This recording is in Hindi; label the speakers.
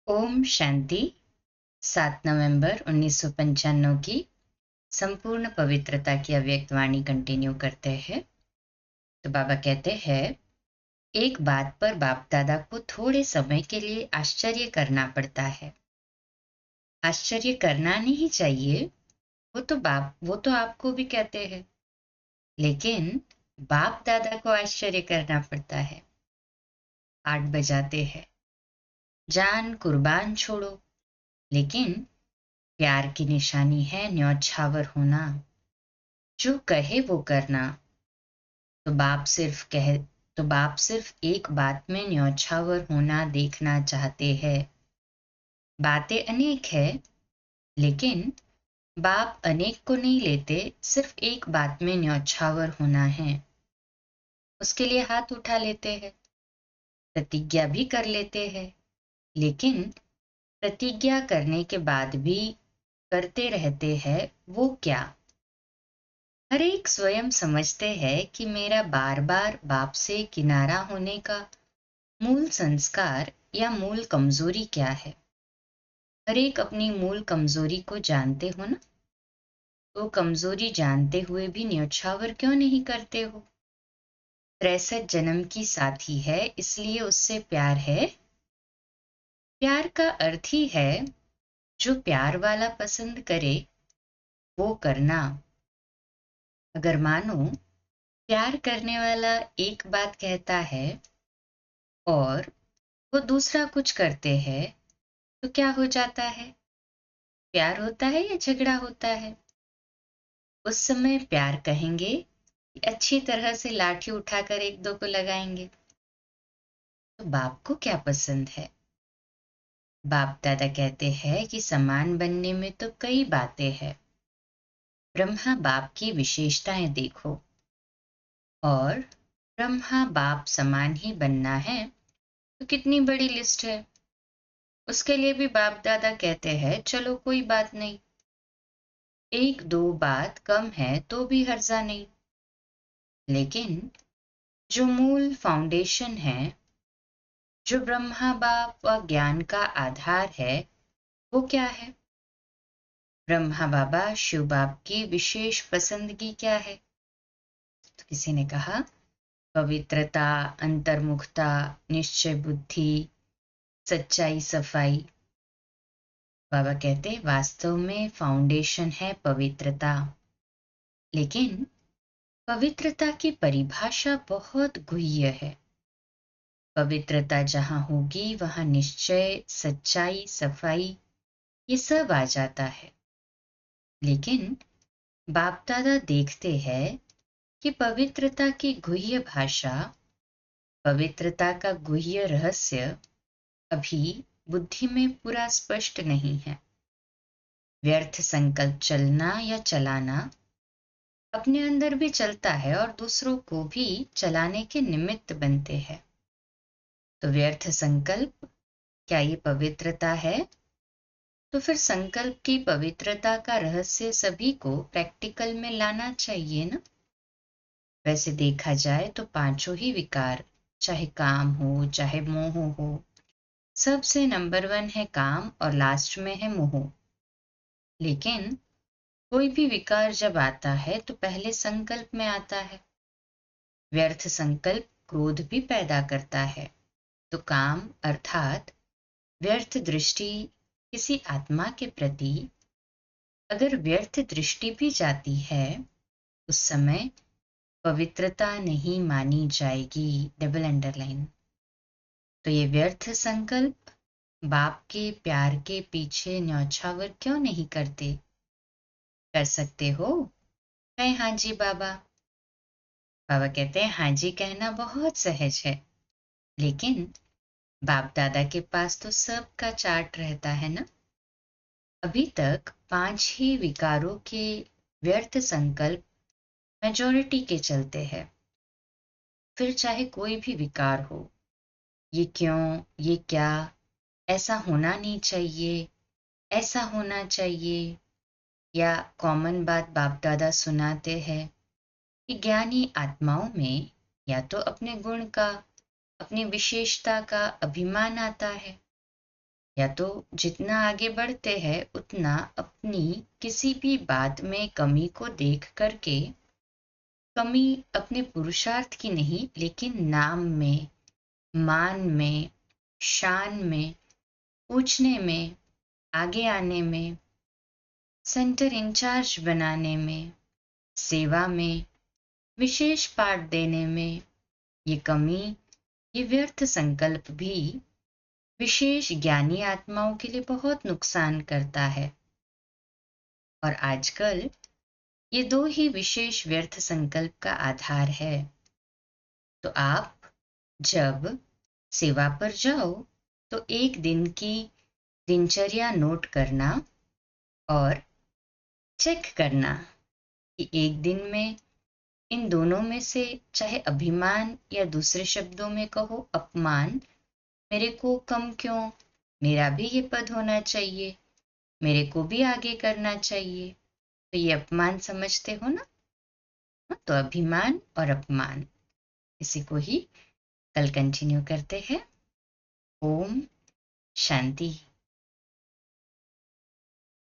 Speaker 1: ओम शांति। 7 नवंबर 1995 की संपूर्ण पवित्रता की अव्यक्त वाणी कंटिन्यू करते हैं। तो बाबा कहते हैं, एक बात पर बाप दादा को थोड़े समय के लिए आश्चर्य करना पड़ता है। आश्चर्य करना नहीं चाहिए, वो तो आपको भी कहते हैं, लेकिन बाप दादा को आश्चर्य करना पड़ता है। 8 बजाते हैं, जान कुर्बान छोड़ो, लेकिन प्यार की निशानी है न्यौछावर होना। जो कहे वो करना। तो बाप सिर्फ कह तो बाप सिर्फ एक बात में न्यौछावर होना देखना चाहते हैं। बातें अनेक है, लेकिन बाप अनेक को नहीं लेते, सिर्फ एक बात में न्यौछावर होना है। उसके लिए हाथ उठा लेते हैं, प्रतिज्ञा भी कर लेते हैं, लेकिन प्रतिज्ञा करने के बाद भी करते रहते हैं वो क्या? हर एक स्वयं समझते हैं कि मेरा बार बार बाप से किनारा होने का मूल संस्कार या मूल कमजोरी क्या है। हर एक अपनी मूल कमजोरी को जानते हो ना, तो कमजोरी जानते हुए भी न्यौछावर क्यों नहीं करते हो? 63 जन्म की साथी है, इसलिए उससे प्यार है। प्यार का अर्थ ही है जो प्यार वाला पसंद करे वो करना। अगर मानो प्यार करने वाला एक बात कहता है और वो दूसरा कुछ करते हैं, तो क्या हो जाता है? प्यार होता है या झगड़ा होता है? उस समय प्यार कहेंगे, अच्छी तरह से लाठी उठाकर एक दो को लगाएंगे। तो बाप को क्या पसंद है? बाप दादा कहते हैं कि समान बनने में तो कई बातें हैं। ब्रह्मा बाप की विशेषताएं देखो, और ब्रह्मा बाप समान ही बनना है तो कितनी बड़ी लिस्ट है। उसके लिए भी बाप दादा कहते हैं, चलो कोई बात नहीं, एक दो बात कम है तो भी हर्जा नहीं। लेकिन जो मूल फाउंडेशन है, जो ब्रह्मा बाप व ज्ञान का आधार है, वो क्या है? ब्रह्मा बाबा शिव बाप की विशेष पसंदगी क्या है? तो किसी ने कहा, पवित्रता, अंतर्मुखता, निश्चय बुद्धि, सच्चाई, सफाई। बाबा कहते, वास्तव में फाउंडेशन है पवित्रता, लेकिन पवित्रता की परिभाषा बहुत गुह्य है। पवित्रता जहां होगी वहां निश्चय, सच्चाई, सफाई, ये सब आ जाता है। लेकिन बाप दादा देखते हैं कि पवित्रता की गुह्य भाषा, पवित्रता का गुह्य रहस्य अभी बुद्धि में पूरा स्पष्ट नहीं है। व्यर्थ संकल्प चलना या चलाना अपने अंदर भी चलता है और दूसरों को भी चलाने के निमित्त बनते हैं। तो व्यर्थ संकल्प, क्या ये पवित्रता है? तो फिर संकल्प की पवित्रता का रहस्य सभी को प्रैक्टिकल में लाना चाहिए ना। वैसे देखा जाए तो पांचों ही विकार, चाहे काम हो चाहे मोह हो, सबसे नंबर 1 है काम और लास्ट में है मोह। लेकिन कोई भी विकार जब आता है तो पहले संकल्प में आता है। व्यर्थ संकल्प क्रोध भी पैदा करता है। तो काम अर्थात व्यर्थ दृष्टि किसी आत्मा के प्रति, अगर व्यर्थ दृष्टि भी जाती है, उस समय पवित्रता नहीं मानी जाएगी। Double underline. तो ये व्यर्थ संकल्प बाप के प्यार के पीछे न्यौछावर क्यों नहीं करते? कर सकते हो? कहे हाँ जी बाबा। बाबा कहते हैं, हाँ जी कहना बहुत सहज है, लेकिन बाप दादा के पास तो सबका चार्ट रहता है ना। अभी तक 5 ही विकारों के व्यर्थ संकल्प मेजॉरिटी के चलते हैं। फिर चाहे कोई भी विकार हो, ये क्यों, ये क्या, ऐसा होना नहीं चाहिए, ऐसा होना चाहिए, या कॉमन बात बाप दादा सुनाते हैं कि ज्ञानी आत्माओं में या तो अपने गुण का, अपनी विशेषता का अभिमान आता है, या तो जितना आगे बढ़ते हैं उतना अपनी किसी भी बात में कमी को देख करके, कमी अपने पुरुषार्थ की नहीं लेकिन नाम में, मान में, शान में, पूछने में, आगे आने में, सेंटर इंचार्ज बनाने में, सेवा में, विशेष पाठ देने में, ये कमी, ये व्यर्थ संकल्प भी विशेष ज्ञानी आत्माओं के लिए बहुत नुकसान करता है। और आजकल ये दो ही विशेष व्यर्थ संकल्प का आधार है। तो आप जब सेवा पर जाओ तो एक दिन की दिनचर्या नोट करना और चेक करना कि एक दिन में इन दोनों में से, चाहे अभिमान या दूसरे शब्दों में कहो अपमान, मेरे को कम क्यों, मेरा भी ये पद होना चाहिए, मेरे को भी आगे करना चाहिए, तो ये अपमान समझते हो ना। तो अभिमान और अपमान, इसी को ही कल कंटिन्यू करते हैं। ओम शांति।